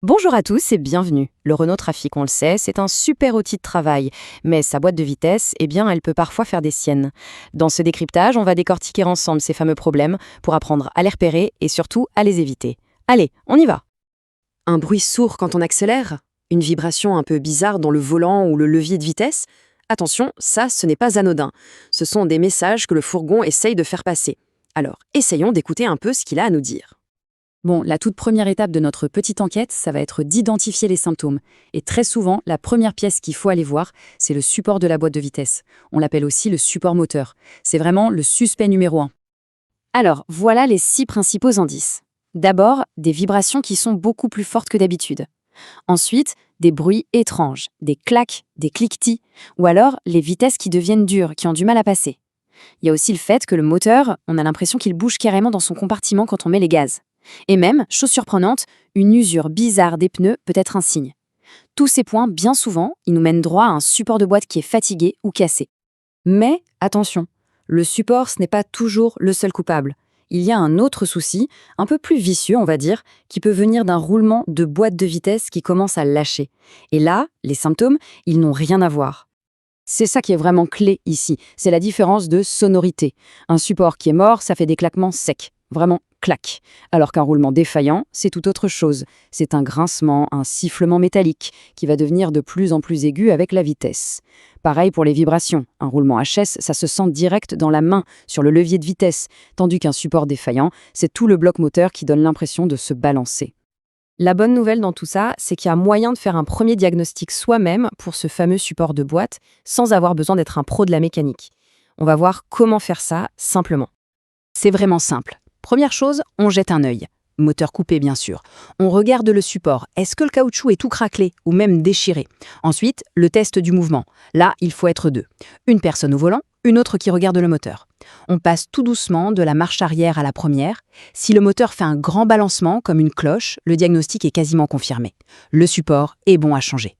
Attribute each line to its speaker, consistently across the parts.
Speaker 1: Bonjour à tous et bienvenue. Le Renault Trafic, on le sait, c'est un super outil de travail, mais sa boîte de vitesse, eh bien, elle peut parfois faire des siennes. Dans ce décryptage, on va décortiquer ensemble ces fameux problèmes pour apprendre à les repérer et surtout à les éviter. Allez, on y va.
Speaker 2: Un bruit sourd quand on accélère? Une vibration un peu bizarre dans le volant ou le levier de vitesse? Attention, ça, ce n'est pas anodin. Ce sont des messages que le fourgon essaye de faire passer. Alors, essayons d'écouter un peu ce qu'il a à nous dire.
Speaker 3: Bon, la toute première étape de notre petite enquête, ça va être d'identifier les symptômes. Et très souvent, la première pièce qu'il faut aller voir, c'est le support de la boîte de vitesse. On l'appelle aussi le support moteur. C'est vraiment le suspect numéro 1.
Speaker 4: Alors, voilà les 6 principaux indices. D'abord, des vibrations qui sont beaucoup plus fortes que d'habitude. Ensuite, des bruits étranges, des claques, des cliquetis, ou alors les vitesses qui deviennent dures, qui ont du mal à passer. Il y a aussi le fait que le moteur, on a l'impression qu'il bouge carrément dans son compartiment quand on met les gaz. Et même, chose surprenante, une usure bizarre des pneus peut être un signe. Tous ces points, bien souvent, ils nous mènent droit à un support de boîte qui est fatigué ou cassé.
Speaker 3: Mais attention, le support, ce n'est pas toujours le seul coupable. Il y a un autre souci, un peu plus vicieux, on va dire, qui peut venir d'un roulement de boîte de vitesse qui commence à lâcher. Et là, les symptômes, ils n'ont rien à voir. C'est ça qui est vraiment clé ici, c'est la différence de sonorité. Un support qui est mort, ça fait des claquements secs, vraiment clac. Alors qu'un roulement défaillant, c'est tout autre chose. C'est un grincement, un sifflement métallique qui va devenir de plus en plus aigu avec la vitesse. Pareil pour les vibrations. Un roulement HS, ça se sent direct dans la main, sur le levier de vitesse, tandis qu'un support défaillant, c'est tout le bloc moteur qui donne l'impression de se balancer.
Speaker 1: La bonne nouvelle dans tout ça, c'est qu'il y a moyen de faire un premier diagnostic soi-même pour ce fameux support de boîte, sans avoir besoin d'être un pro de la mécanique. On va voir comment faire ça simplement.
Speaker 3: C'est vraiment simple. Première chose, on jette un œil. Moteur coupé, bien sûr. On regarde le support. Est-ce que le caoutchouc est tout craquelé ou même déchiré? Ensuite, le test du mouvement. Là, il faut être deux. Une personne au volant, une autre qui regarde le moteur. On passe tout doucement de la marche arrière à la première. Si le moteur fait un grand balancement, comme une cloche, le diagnostic est quasiment confirmé. Le support est bon à changer.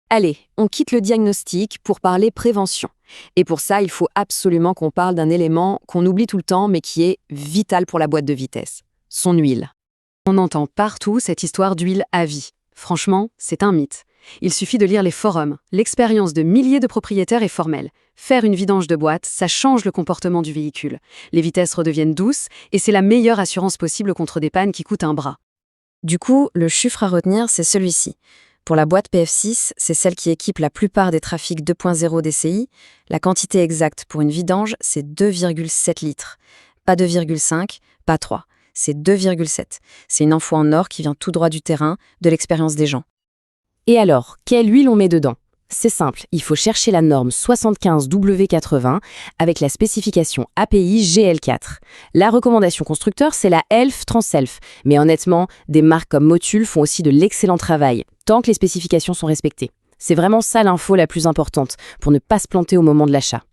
Speaker 2: Allez, on quitte le diagnostic pour parler prévention. Et pour ça, il faut absolument qu'on parle d'un élément qu'on oublie tout le temps, mais qui est vital pour la boîte de vitesse. Son huile.
Speaker 3: On entend partout cette histoire d'huile à vie. Franchement, c'est un mythe. Il suffit de lire les forums. L'expérience de milliers de propriétaires est formelle. Faire une vidange de boîte, ça change le comportement du véhicule. Les vitesses redeviennent douces et c'est la meilleure assurance possible contre des pannes qui coûtent un bras.
Speaker 4: Du coup, le chiffre à retenir, c'est celui-ci. Pour la boîte PF6, c'est celle qui équipe la plupart des trafics 2.0 DCI. La quantité exacte pour une vidange, c'est 2,7 litres. Pas 2,5, pas 3. C'est 2,7. C'est une info en or qui vient tout droit du terrain, de l'expérience des gens.
Speaker 1: Et alors, quelle huile on met dedans? C'est simple, il faut chercher la norme 75W80 avec la spécification API GL4. La recommandation constructeur, c'est la ELF Tranself. Mais honnêtement, des marques comme Motul font aussi de l'excellent travail, tant que les spécifications sont respectées. C'est vraiment ça l'info la plus importante, pour ne pas se planter au moment de l'achat.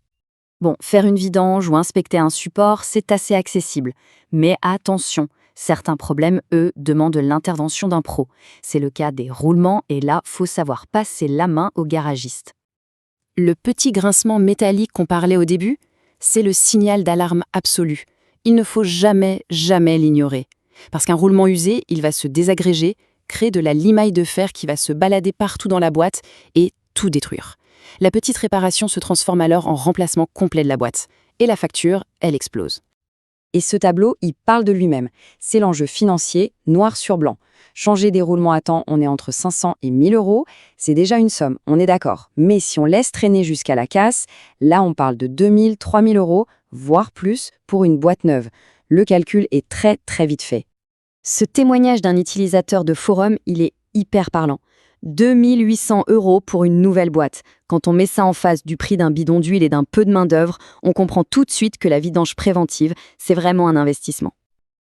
Speaker 4: Bon, faire une vidange ou inspecter un support, c'est assez accessible. Mais attention, certains problèmes, eux, demandent l'intervention d'un pro. C'est le cas des roulements et là, faut savoir passer la main au garagiste.
Speaker 1: Le petit grincement métallique qu'on parlait au début, c'est le signal d'alarme absolu. Il ne faut jamais l'ignorer. Parce qu'un roulement usé, il va se désagréger, créer de la limaille de fer qui va se balader partout dans la boîte et tout détruire. La petite réparation se transforme alors en remplacement complet de la boîte. Et la facture, elle explose. Et ce tableau, il parle de lui-même. C'est l'enjeu financier, noir sur blanc. Changer des roulements à temps, on est entre 500 et 1000 euros. C'est déjà une somme, on est d'accord. Mais si on laisse traîner jusqu'à la casse, là on parle de 2000, 3000 euros, voire plus, pour une boîte neuve. Le calcul est très vite fait.
Speaker 4: Ce témoignage d'un utilisateur de forum, il est hyper parlant. 2800 € pour une nouvelle boîte. Quand on met ça en face du prix d'un bidon d'huile et d'un peu de main-d'œuvre, on comprend tout de suite que la vidange préventive, c'est vraiment un investissement.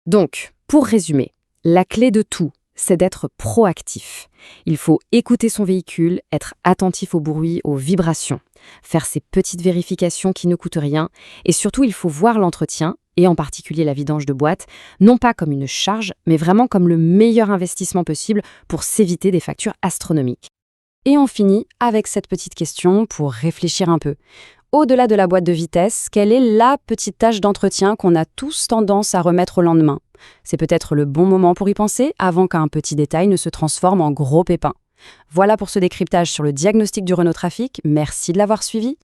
Speaker 1: Donc, pour résumer, la clé de tout, c'est d'être proactif. Il faut écouter son véhicule, être attentif au bruit, aux vibrations, faire ces petites vérifications qui ne coûtent rien, et surtout, il faut voir l'entretien, et en particulier la vidange de boîte, non pas comme une charge, mais vraiment comme le meilleur investissement possible pour s'éviter des factures astronomiques. Et on finit avec cette petite question pour réfléchir un peu. Au-delà de la boîte de vitesse, quelle est la petite tâche d'entretien qu'on a tous tendance à remettre au lendemain?
Speaker 3: C'est peut-être le bon moment pour y penser avant qu'un petit détail ne se transforme en gros pépin. Voilà pour ce décryptage sur le diagnostic du Renault Trafic. Merci de l'avoir suivi.